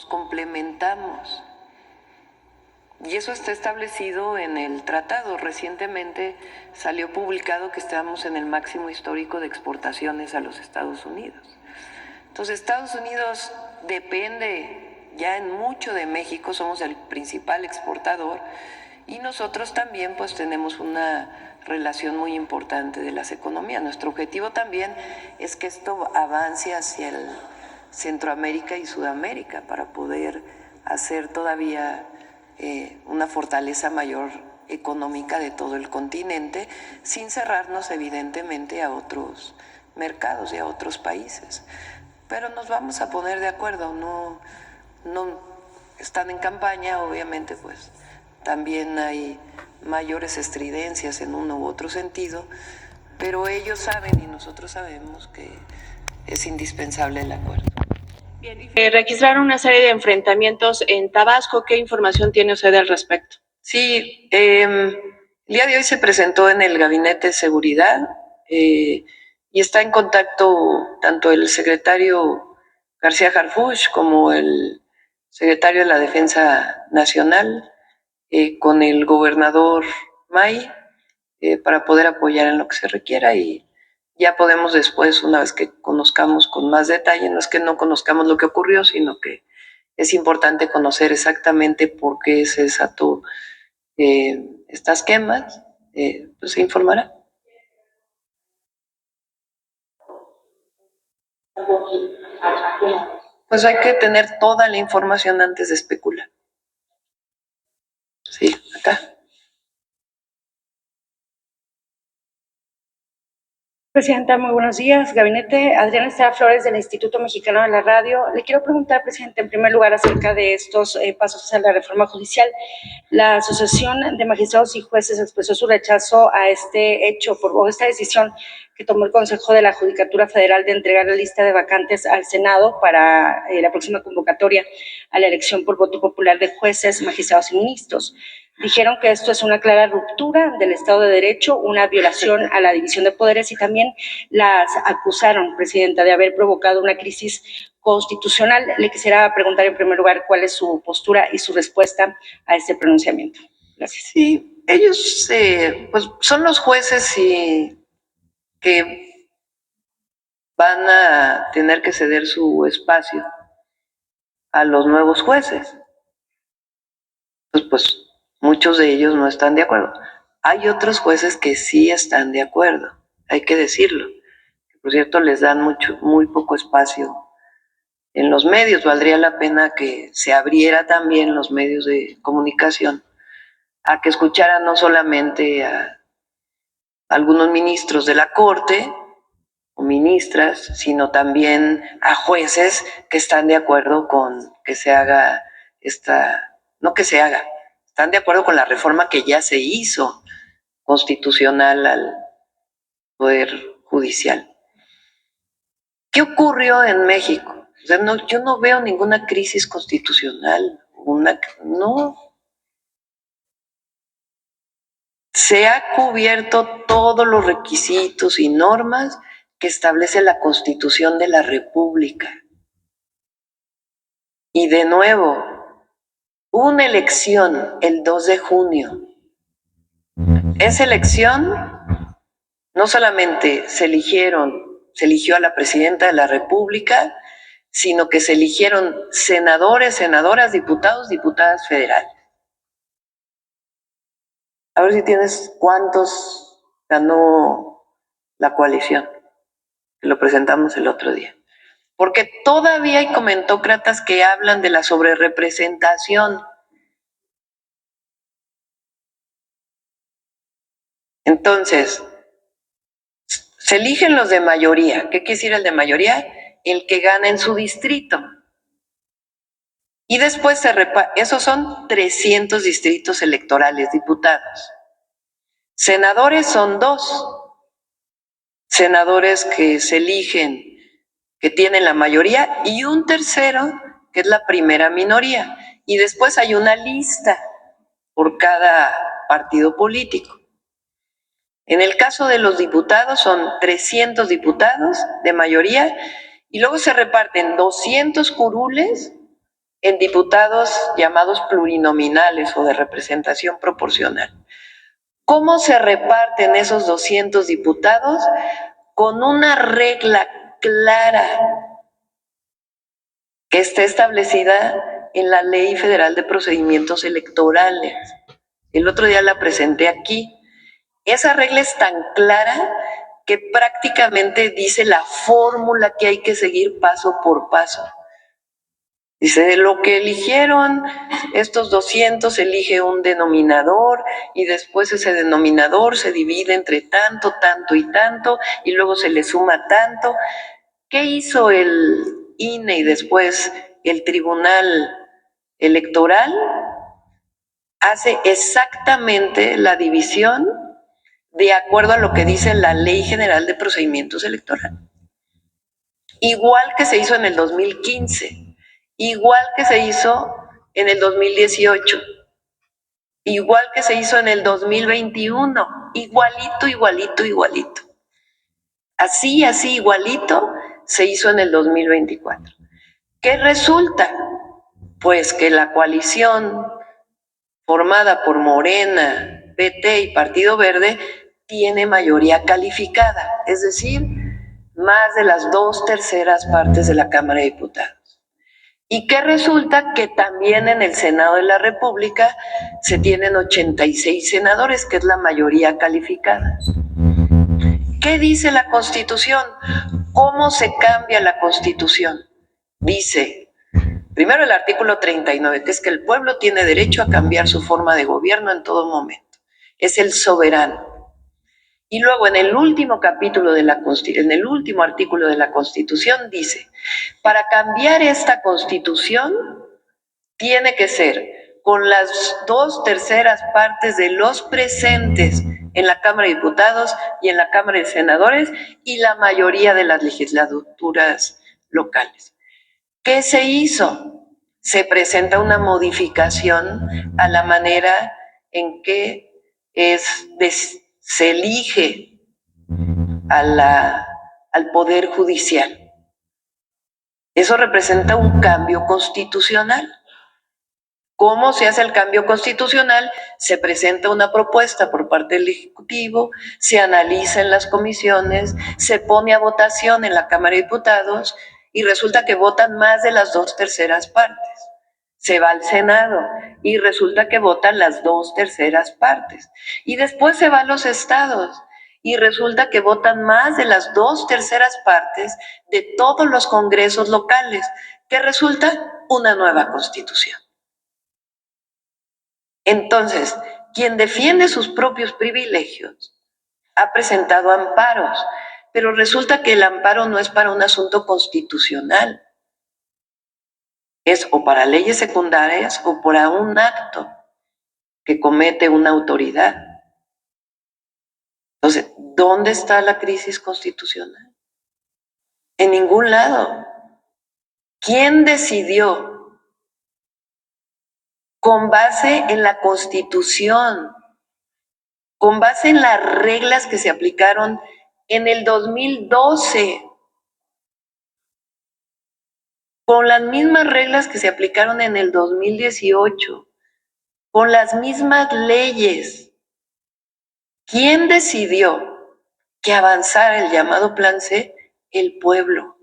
complementamos. Y eso está establecido en el tratado. Recientemente salió publicado que estamos en el máximo histórico de exportaciones a los Estados Unidos. Entonces, Estados Unidos depende ya en mucho de México, somos el principal exportador, y nosotros también pues tenemos una relación muy importante de las economías. Nuestro objetivo también es que esto avance hacia el Centroamérica y Sudamérica para poder hacer todavía una fortaleza mayor económica de todo el continente, sin cerrarnos evidentemente a otros mercados y a otros países. Pero nos vamos a poner de acuerdo, no están en campaña, obviamente pues también hay mayores estridencias en uno u otro sentido, pero ellos saben y nosotros sabemos que es indispensable el acuerdo. Bien, registraron una serie de enfrentamientos en Tabasco. ¿Qué información tiene usted al respecto? Sí, el día de hoy se presentó en el Gabinete de Seguridad y está en contacto tanto el secretario García Harfuch como el secretario de la Defensa Nacional con el gobernador May para poder apoyar en lo que se requiera, y ya podemos después, una vez que conozcamos con más detalle, no es que no conozcamos lo que ocurrió, sino que es importante conocer exactamente por qué se desató estas quemas, pues se informará. Pues hay que tener toda la información antes de especular. Sí, acá. Presidenta, muy buenos días. Gabinete, Adriana Estrada Flores del Instituto Mexicano de la Radio. Le quiero preguntar, presidente, en primer lugar, acerca de estos pasos hacia la reforma judicial. La Asociación de Magistrados y Jueces expresó su rechazo a este hecho o esta decisión que tomó el Consejo de la Judicatura Federal de entregar la lista de vacantes al Senado para la próxima convocatoria a la elección por voto popular de jueces, magistrados y ministros. Dijeron que esto es una clara ruptura del Estado de Derecho, una violación a la división de poderes, y también las acusaron, presidenta, de haber provocado una crisis constitucional. Le quisiera preguntar en primer lugar cuál es su postura y su respuesta a este pronunciamiento. Gracias. Sí, ellos pues son los jueces que van a tener que ceder su espacio a los nuevos jueces. Pues muchos de ellos no están de acuerdo. Hay otros jueces que sí están de acuerdo, hay que decirlo. Por cierto, les dan muy poco espacio en los medios. Valdría la pena que se abriera también los medios de comunicación a que escucharan no solamente a algunos ministros de la Corte o ministras, sino también a jueces que están de acuerdo con que se haga están de acuerdo con la reforma que ya se hizo constitucional al Poder Judicial. ¿Qué ocurrió en México? O sea, yo no veo ninguna crisis constitucional, no. Se ha cubierto todos los requisitos y normas que establece la Constitución de la República. Y de nuevo, una elección el 2 de junio. Esa elección no solamente se eligió a la presidenta de la República, sino que se eligieron senadores, senadoras, diputados, diputadas federales. A ver si tienes cuántos ganó la coalición, que lo presentamos el otro día. Porque todavía hay comentócratas que hablan de la sobrerepresentación. Entonces, se eligen los de mayoría. ¿Qué quiere decir el de mayoría? El que gana en su distrito. Y después esos son 300 distritos electorales, diputados. Senadores son 2. Senadores que se eligen, que tienen la mayoría, y un tercero, que es la primera minoría. Y después hay una lista por cada partido político. En el caso de los diputados son 300 diputados de mayoría, y luego se reparten 200 curules en diputados llamados plurinominales o de representación proporcional. ¿Cómo se reparten esos 200 diputados? Con una regla clara que está establecida en la Ley Federal de Procedimientos Electorales. El otro día la presenté aquí. Esa regla es tan clara que prácticamente dice la fórmula que hay que seguir paso por paso. Dice, de lo que eligieron estos 200, elige un denominador y después ese denominador se divide entre tanto, tanto y tanto y luego se le suma tanto. ¿Qué hizo el INE y después el Tribunal Electoral? Hace exactamente la división de acuerdo a lo que dice la Ley General de Procedimientos Electorales. Igual que se hizo en el 2015, igual que se hizo en el 2018, igual que se hizo en el 2021, igualito, igualito, igualito. Así, igualito se hizo en el 2024. ¿Qué resulta? Pues que la coalición formada por Morena, PT y Partido Verde tiene mayoría calificada, es decir, más de las 2/3 partes de la Cámara de Diputados. Y que resulta que también en el Senado de la República se tienen 86 senadores, que es la mayoría calificada. ¿Qué dice la Constitución? ¿Cómo se cambia la Constitución? Dice, primero el artículo 39, que es que el pueblo tiene derecho a cambiar su forma de gobierno en todo momento. Es el soberano. Y luego en el último capítulo de la Constitución, en el último artículo de la Constitución dice, para cambiar esta Constitución tiene que ser con las 2/3 partes de los presentes en la Cámara de Diputados y en la Cámara de Senadores y la mayoría de las legislaturas locales. ¿Qué se hizo? Se presenta una modificación a la manera en que se elige al Poder Judicial. Eso representa un cambio constitucional. ¿Cómo se hace el cambio constitucional? Se presenta una propuesta por parte del Ejecutivo, se analiza en las comisiones, se pone a votación en la Cámara de Diputados y resulta que votan más de las 2/3 partes. Se va al Senado y resulta que votan las 2/3 partes. Y después se va a los estados y resulta que votan más de las 2/3 partes de todos los congresos locales, que resulta una nueva constitución. Entonces, quien defiende sus propios privilegios ha presentado amparos, pero resulta que el amparo no es para un asunto constitucional. Es o para leyes secundarias o para un acto que comete una autoridad. Entonces, ¿dónde está la crisis constitucional? En ningún lado. ¿Quién decidió con base en la Constitución, con base en las reglas que se aplicaron en el 2012, con las mismas reglas que se aplicaron en el 2018, con las mismas leyes? ¿Quién decidió que avanzara el llamado Plan C? El pueblo.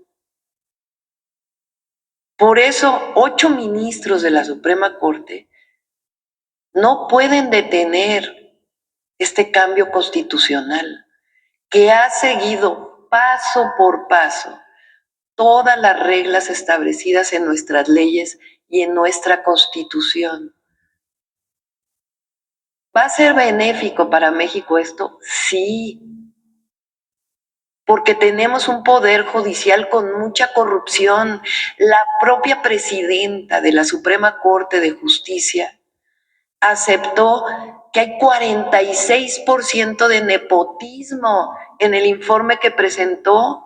Por eso, 8 ministros de la Suprema Corte no pueden detener este cambio constitucional que ha seguido paso por paso todas las reglas establecidas en nuestras leyes y en nuestra Constitución. ¿Va a ser benéfico para México esto? Sí, porque tenemos un poder judicial con mucha corrupción. La propia presidenta de la Suprema Corte de Justicia aceptó que hay 46% de nepotismo en el informe que presentó.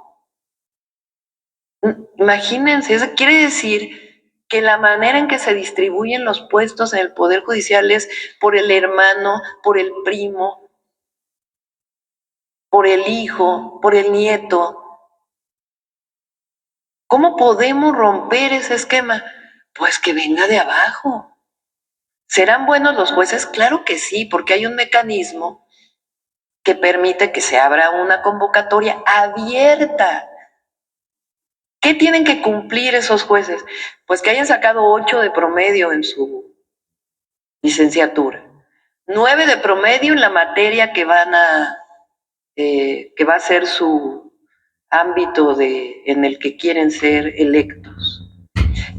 Imagínense, eso quiere decir que la manera en que se distribuyen los puestos en el Poder Judicial es por el hermano, por el primo, por el hijo, por el nieto. ¿Cómo podemos romper ese esquema? Pues que venga de abajo. ¿Serán buenos los jueces? Claro que sí, porque hay un mecanismo que permite que se abra una convocatoria abierta. ¿Qué tienen que cumplir esos jueces? Pues que hayan sacado 8 de promedio en su licenciatura, 9 de promedio en la materia que que va a ser su ámbito en el que quieren ser electos.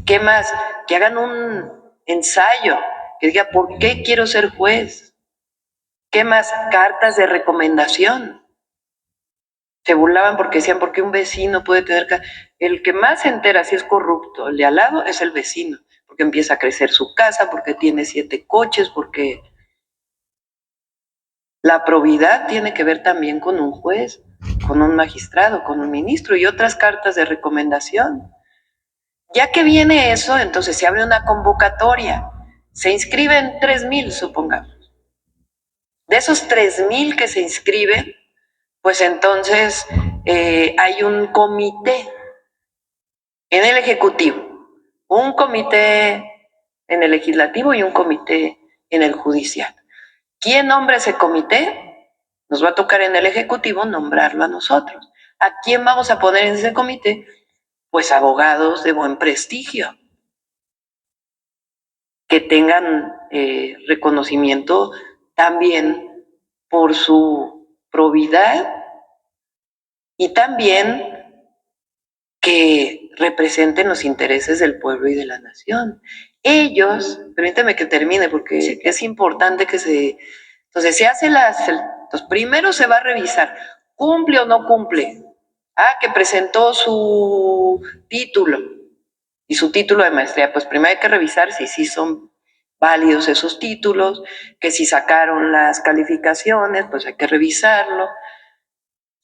¿Qué más? Que hagan un ensayo que diga ¿por qué quiero ser juez? ¿Qué más? Cartas de recomendación. Se burlaban porque decían, ¿por qué un vecino puede tener... El que más se entera si es corrupto, el de al lado, es el vecino, porque empieza a crecer su casa, porque tiene 7 coches, porque la probidad tiene que ver también con un juez, con un magistrado, con un ministro y otras cartas de recomendación. Ya que viene eso, entonces se abre una convocatoria. Se inscriben 3,000, supongamos. De esos 3,000 que se inscriben, pues entonces hay un comité en el Ejecutivo, un comité en el Legislativo y un comité en el Judicial. ¿Quién nombra ese comité? Nos va a tocar en el Ejecutivo nombrarlo a nosotros. ¿A quién vamos a poner en ese comité? Pues abogados de buen prestigio, que tengan reconocimiento también por su probidad y también que representen los intereses del pueblo y de la nación. Ellos, permíteme que termine porque sí, es importante que se... Entonces se hace entonces primero se va a revisar, ¿cumple o no cumple? Ah, que presentó su título y su título de maestría. Pues primero hay que revisar si sí son válidos esos títulos, que si sacaron las calificaciones, pues hay que revisarlo.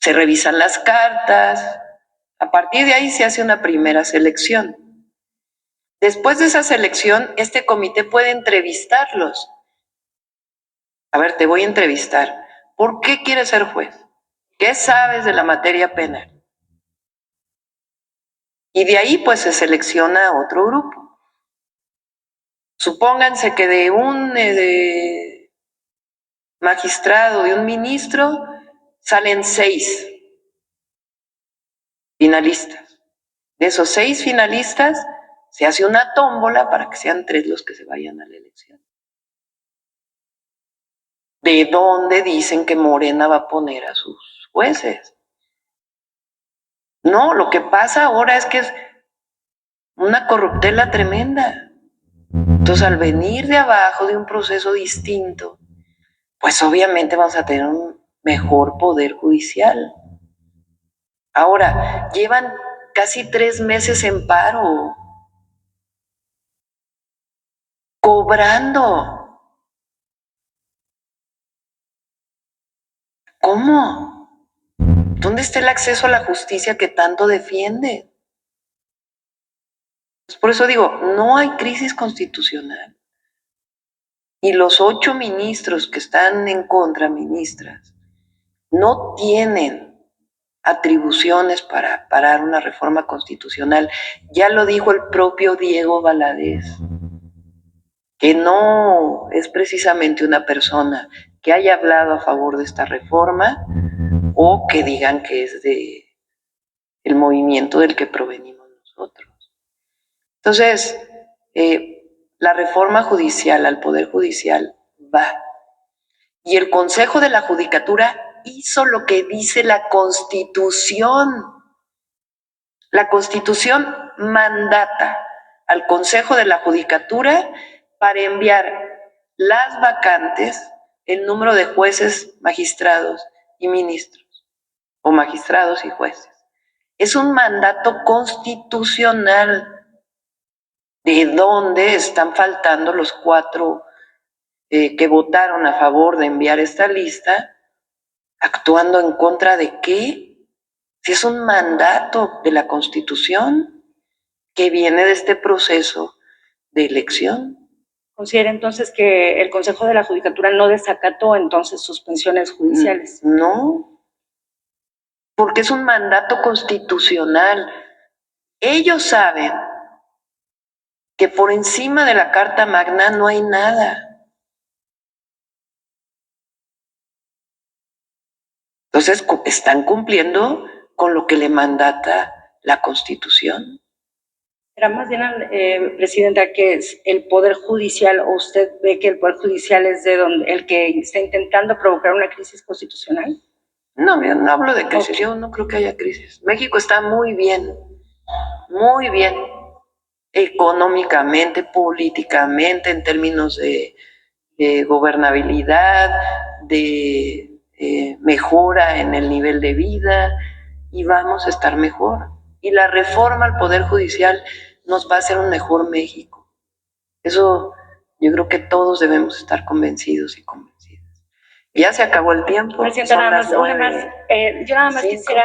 Se revisan las cartas. A partir de ahí se hace una primera selección. Después de esa selección, este comité puede entrevistarlos. A ver, te voy a entrevistar. ¿Por qué quieres ser juez? ¿Qué sabes de la materia penal? Y de ahí pues se selecciona otro grupo. Supónganse que de un magistrado, de un ministro, salen 6 finalistas. De esos 6 finalistas se hace una tómbola para que sean 3 los que se vayan a la elección. ¿De dónde dicen que Morena va a poner a sus jueces? No, lo que pasa ahora es que es una corruptela tremenda. Entonces, al venir de abajo de un proceso distinto, pues obviamente vamos a tener un mejor poder judicial. Ahora, llevan casi 3 meses en paro, cobrando. ¿Cómo? ¿Dónde está el acceso a la justicia que tanto defiende? Por eso digo, no hay crisis constitucional. Y los 8 ministros que están en contra, ministras, no tienen atribuciones para parar una reforma constitucional. Ya lo dijo el propio Diego Valadez, que no es precisamente una persona que haya hablado a favor de esta reforma o que digan que es de el movimiento del que provenimos nosotros. Entonces, la reforma judicial al Poder Judicial va. Y el Consejo de la Judicatura hizo lo que dice la Constitución. La Constitución mandata al Consejo de la Judicatura para enviar las vacantes, el número de jueces, magistrados y ministros, o magistrados y jueces. Es un mandato constitucional. ¿De dónde están faltando los 4 que votaron a favor de enviar esta lista? ¿Actuando en contra de qué? Si es un mandato de la Constitución que viene de este proceso de elección. ¿Considera entonces que el Consejo de la Judicatura no desacató entonces suspensiones judiciales? No, porque es un mandato constitucional. Ellos saben que por encima de la Carta Magna no hay nada. Entonces, están cumpliendo con lo que le mandata la Constitución. Era más bien, Presidenta, que es el Poder Judicial, o usted ve que el Poder Judicial es el que está intentando provocar una crisis constitucional. No, yo no hablo de crisis, yo no creo que haya crisis. México está muy bien, económicamente, políticamente, en términos de gobernabilidad, de mejora en el nivel de vida, y vamos a estar mejor. Y la reforma al Poder Judicial nos va a hacer un mejor México. Eso yo creo que todos debemos estar convencidos y convencidas. Ya se acabó el tiempo. Presidenta, nada más, una más. Yo nada más quisiera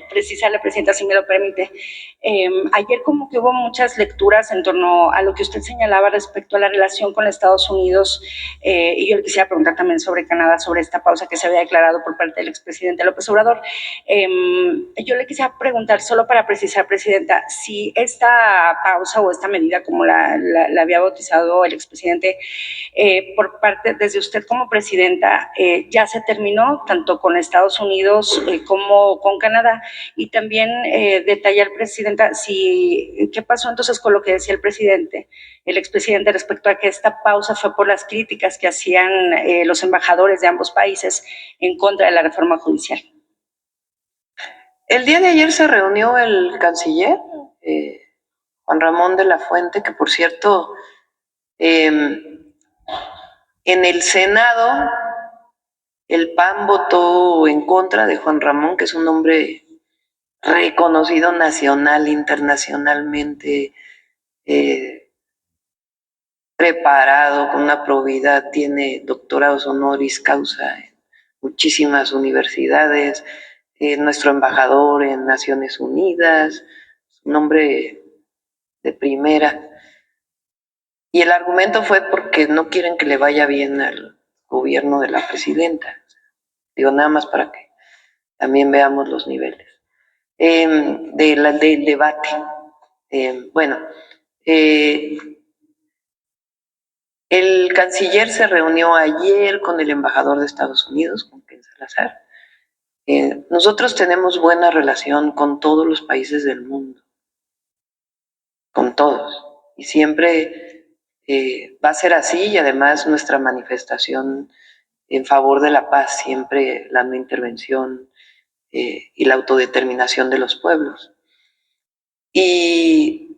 precisarle, Presidenta, si me lo permite. Ayer como que hubo muchas lecturas en torno a lo que usted señalaba respecto a la relación con Estados Unidos, y yo le quisiera preguntar también sobre Canadá, sobre esta pausa que se había declarado por parte del expresidente López Obrador. Yo le quisiera preguntar, solo para precisar, Presidenta, si esta pausa o esta medida, como la había bautizado el expresidente, por parte, desde usted como Presidenta, ya se terminó, tanto con Estados Unidos como con Canadá, y también detallar, Presidenta, qué pasó entonces con lo que decía el expresidente, respecto a que esta pausa fue por las críticas que hacían los embajadores de ambos países en contra de la reforma judicial. El día de ayer se reunió el canciller, Juan Ramón de la Fuente, que por cierto, en el Senado, el PAN votó en contra de Juan Ramón, que es un hombre reconocido nacional, internacionalmente, preparado, con una probidad, tiene doctorados honoris causa en muchísimas universidades, nuestro embajador en Naciones Unidas, un hombre de primera. Y el argumento fue porque no quieren que le vaya bien al gobierno de la presidenta. Digo, nada más para que también veamos los niveles del debate. El canciller se reunió ayer con el embajador de Estados Unidos, con Ken Salazar. Nosotros tenemos buena relación con todos los países del mundo, con todos, y siempre va a ser así, y además nuestra manifestación en favor de la paz, siempre la no intervención y la autodeterminación de los pueblos. Y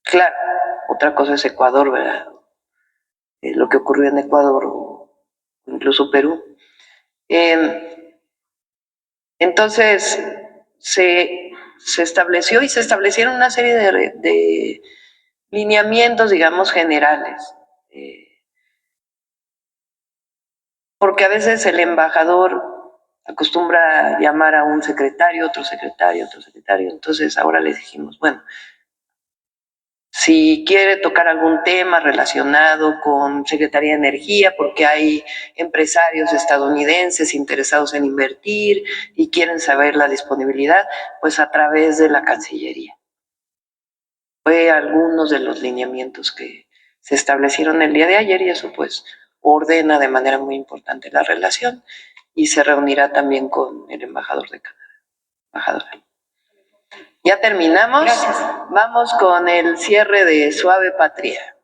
claro, otra cosa es Ecuador, ¿verdad? Lo que ocurrió en Ecuador o incluso Perú. Entonces se estableció y se establecieron una serie de lineamientos, digamos, generales. Porque a veces el embajador acostumbra llamar a un secretario, otro secretario, otro secretario. Entonces ahora les dijimos, bueno, si quiere tocar algún tema relacionado con Secretaría de Energía, porque hay empresarios estadounidenses interesados en invertir y quieren saber la disponibilidad, pues a través de la Cancillería. Fue algunos de los lineamientos que se establecieron el día de ayer, y eso pues ordena de manera muy importante la relación, y se reunirá también con el embajador de Canadá. Embajadora. Ya terminamos. Gracias. Vamos con el cierre de Suave Patria.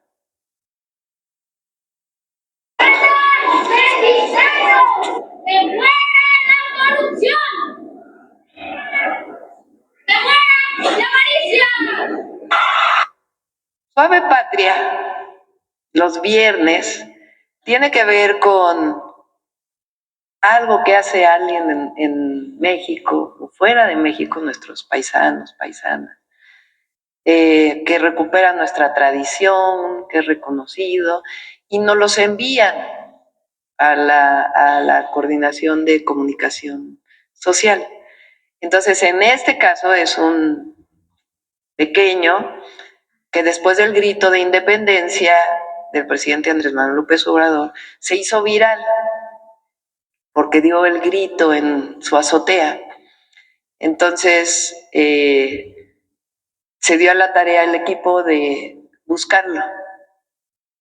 Suave Patria, los viernes, tiene que ver con algo que hace alguien en México o fuera de México, nuestros paisanos, paisanas, que recupera nuestra tradición, que es reconocido, y nos los envían a la Coordinación de Comunicación Social. Entonces, en este caso es un pequeño que después del grito de independencia del presidente Andrés Manuel López Obrador se hizo viral porque dio el grito en su azotea. Entonces, se dio a la tarea el equipo de buscarlo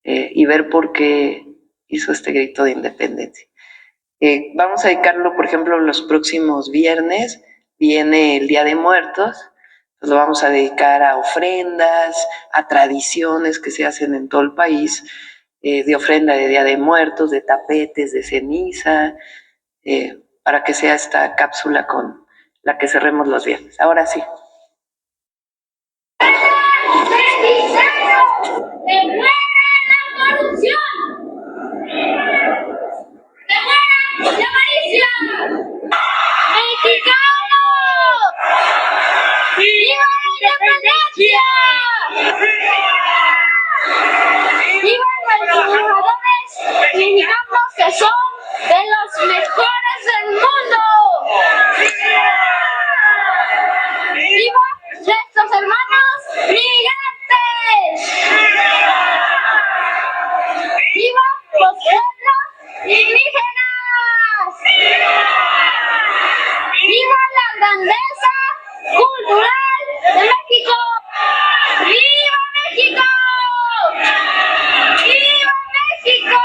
y ver por qué hizo este grito de independencia. Vamos a dedicarlo, por ejemplo, los próximos viernes, viene el Día de Muertos, pues lo vamos a dedicar a ofrendas, a tradiciones que se hacen en todo el país, de ofrenda de Día de Muertos, de tapetes, de ceniza, para que sea esta cápsula con la que cerremos los viernes. Ahora sí. ¡Viva la independencia! ¡Vivan los trabajadores mexicanos que son de los mejores del mundo! ¡Viva nuestros hermanos migrantes! ¡Viva los pueblos indígenas! ¡Viva la grandeza cultural de México! ¡Viva México! ¡Viva México!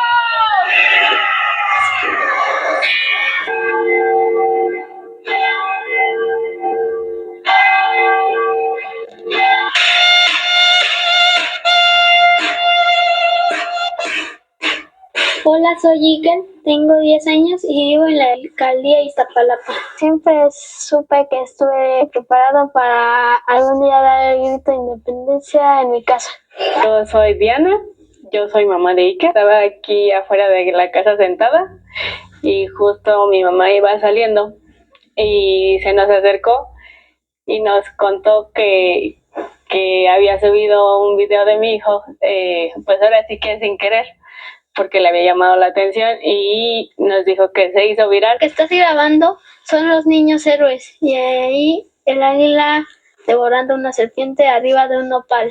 Hola, soy Iker, tengo 10 años y vivo en la alcaldía Iztapalapa. Siempre supe que estuve preparado para algún día dar el grito de independencia en mi casa. Yo soy Diana, yo soy mamá de Iker. Estaba aquí afuera de la casa sentada y justo mi mamá iba saliendo y se nos acercó y nos contó que había subido un video de mi hijo, pues ahora sí que sin querer, porque le había llamado la atención y nos dijo que se hizo viral. Lo que estás grabando son los niños héroes y ahí el águila devorando una serpiente arriba de un nopal.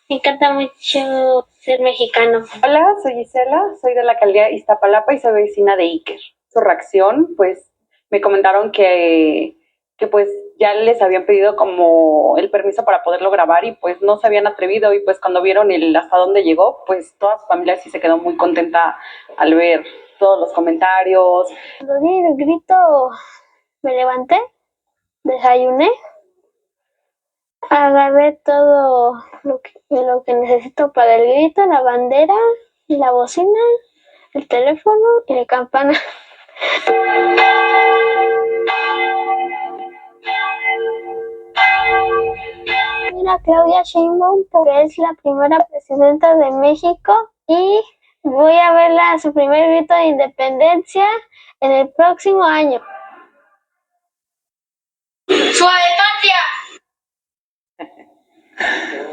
Me encanta mucho ser mexicano. Hola, soy Gisela, soy de la alcaldía Iztapalapa y soy vecina de Iker. Su reacción, pues me comentaron que pues ya les habían pedido como el permiso para poderlo grabar y pues no se habían atrevido y pues cuando vieron el hasta dónde llegó, pues toda su familia sí se quedó muy contenta al ver todos los comentarios. Cuando di el grito me levanté, desayuné, agarré todo lo que necesito para el grito, la bandera, la bocina, el teléfono y la campana. Mira, Claudia Sheinbaum, que es la primera presidenta de México y voy a verla su primer grito de independencia en el próximo año. ¡Suave patria!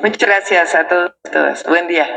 Muchas gracias a todos y todas. Buen día.